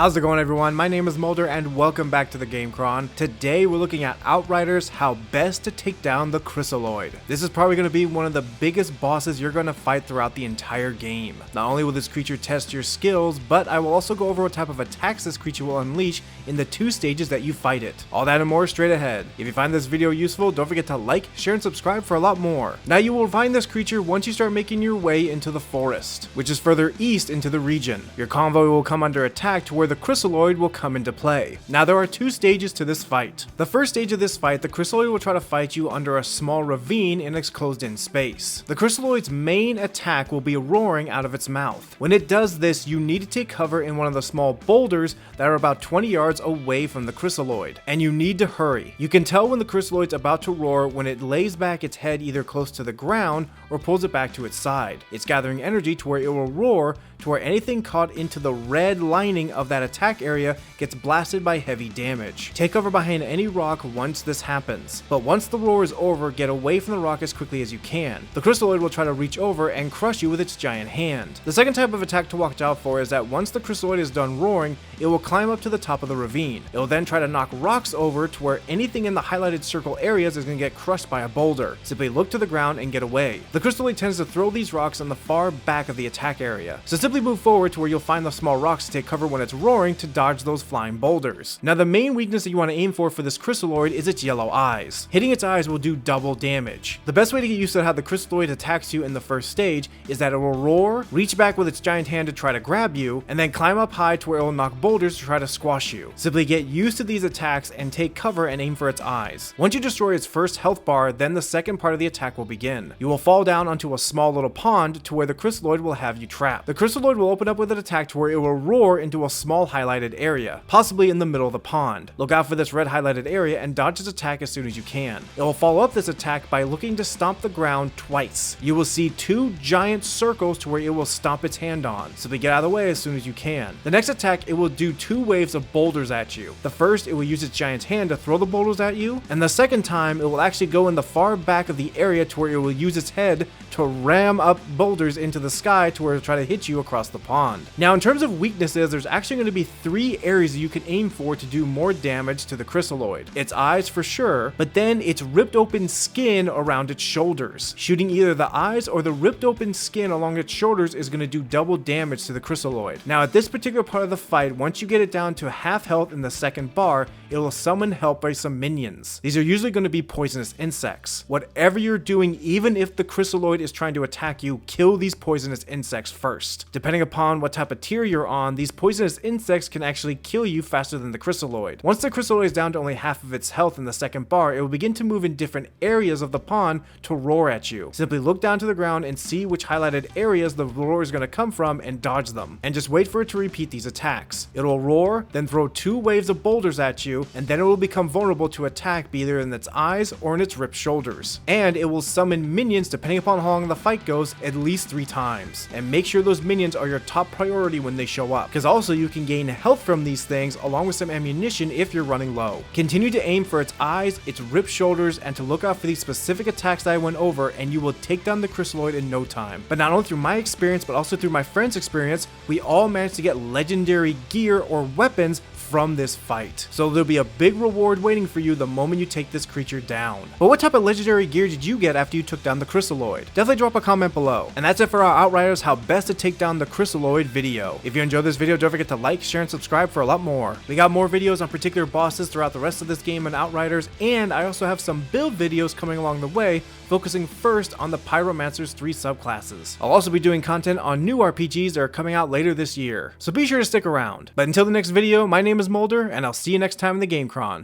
How's it going, everyone? My name is Mulder and welcome back to the GameChron. Today we're looking at Outriders, how best to take down the Chrysaloid. This is probably going to be one of the biggest bosses you're going to fight throughout the entire game. Not only will this creature test your skills, but I will also go over what type of attacks this creature will unleash in the 2 stages that you fight it. All that and more straight ahead. If you find this video useful, don't forget to like, share, and subscribe for a lot more. Now you will find this creature once you start making your way into the forest, which is further east into the region. Your convoy will come under attack to where the Chrysaloid will come into play. Now there are 2 stages to this fight. The first stage of this fight, the Chrysaloid will try to fight you under a small ravine in its closed-in space. The Chrysaloid's main attack will be roaring out of its mouth. When it does this, you need to take cover in one of the small boulders that are about 20 yards away from the Chrysaloid, and you need to hurry. You can tell when the Chrysaloid's about to roar when it lays back its head either close to the ground or pulls it back to its side. It's gathering energy to where it will roar to where anything caught into the red lining of that attack area gets blasted by heavy damage. Take cover behind any rock once this happens, but once the roar is over, get away from the rock as quickly as you can. The Chrysaloid will try to reach over and crush you with its giant hand. The second type of attack to watch out for is that once the Chrysaloid is done roaring, it will climb up to the top of the ravine. It will then try to knock rocks over to where anything in the highlighted circle areas is going to get crushed by a boulder. Simply look to the ground and get away. The Chrysaloid tends to throw these rocks on the far back of the attack area, so simply move forward to where you'll find the small rocks to take cover when it's roaring to dodge those flying boulders. Now the main weakness that you want to aim for this Chrysaloid is its yellow eyes. Hitting its eyes will do double damage. The best way to get used to how the Chrysaloid attacks you in the first stage is that it will roar, reach back with its giant hand to try to grab you, and then climb up high to where it will knock boulders to try to squash you. Simply get used to these attacks and take cover and aim for its eyes. Once you destroy its first health bar, then the second part of the attack will begin. You will fall down onto a small little pond to where the Chrysaloid will have you trapped. The Chrysaloid will open up with an attack to where it will roar into a small highlighted area, possibly in the middle of the pond. Look out for this red highlighted area and dodge its attack as soon as you can. It will follow up this attack by looking to stomp the ground twice. You will see 2 giant circles to where it will stomp its hand on. Simply get out of the way as soon as you can. The next attack, it will do 2 waves of boulders at you. The first, it will use its giant hand to throw the boulders at you, and the second time, it will actually go in the far back of the area to where it will use its head to ram up boulders into the sky to where it'll try to hit you across the pond. Now in terms of weaknesses, there's actually going to be 3 areas that you can aim for to do more damage to the Chrysaloid. Its eyes for sure, but then its ripped open skin around its shoulders. Shooting either the eyes or the ripped open skin along its shoulders is going to do double damage to the Chrysaloid. Now at this particular part of the fight, once you get it down to half health in the second bar, it will summon help by some minions. These are usually going to be poisonous insects. Whatever you're doing, even if the Chrysaloid is trying to attack you, kill these poisonous insects first. Depending upon what type of tier you're on, these poisonous insects can actually kill you faster than the Chrysaloid. Once the Chrysaloid is down to only half of its health in the second bar, it will begin to move in different areas of the pond to roar at you. Simply look down to the ground and see which highlighted areas the roar is going to come from and dodge them. And just wait for it to repeat these attacks. It will roar, then throw 2 waves of boulders at you, and then it will become vulnerable to attack either in its eyes or in its ripped shoulders. And it will summon minions depending upon how long the fight goes at least 3 times. And make sure those minions are your top priority when they show up, because also you can gain health from these things along with some ammunition if you're running low. Continue to aim for its eyes, its ripped shoulders, and to look out for these specific attacks that I went over, and you will take down the Chrysaloid in no time. But not only through my experience, but also through my friend's experience, we all managed to get legendary gear or weapons from this fight. So there'll be a big reward waiting for you the moment you take this creature down. But what type of legendary gear did you get after you took down the Chrysaloid? Definitely drop a comment below. And that's it for our Outriders how best to take down the Chrysaloid video. If you enjoyed this video, don't forget to like, share, and subscribe for a lot more. We got more videos on particular bosses throughout the rest of this game in Outriders, and I also have some build videos coming along the way, focusing first on the Pyromancer's 3 subclasses. I'll also be doing content on new RPGs that are coming out later this year, so be sure to stick around. But until the next video, my name is Mulder, and I'll see you next time in the GameChron.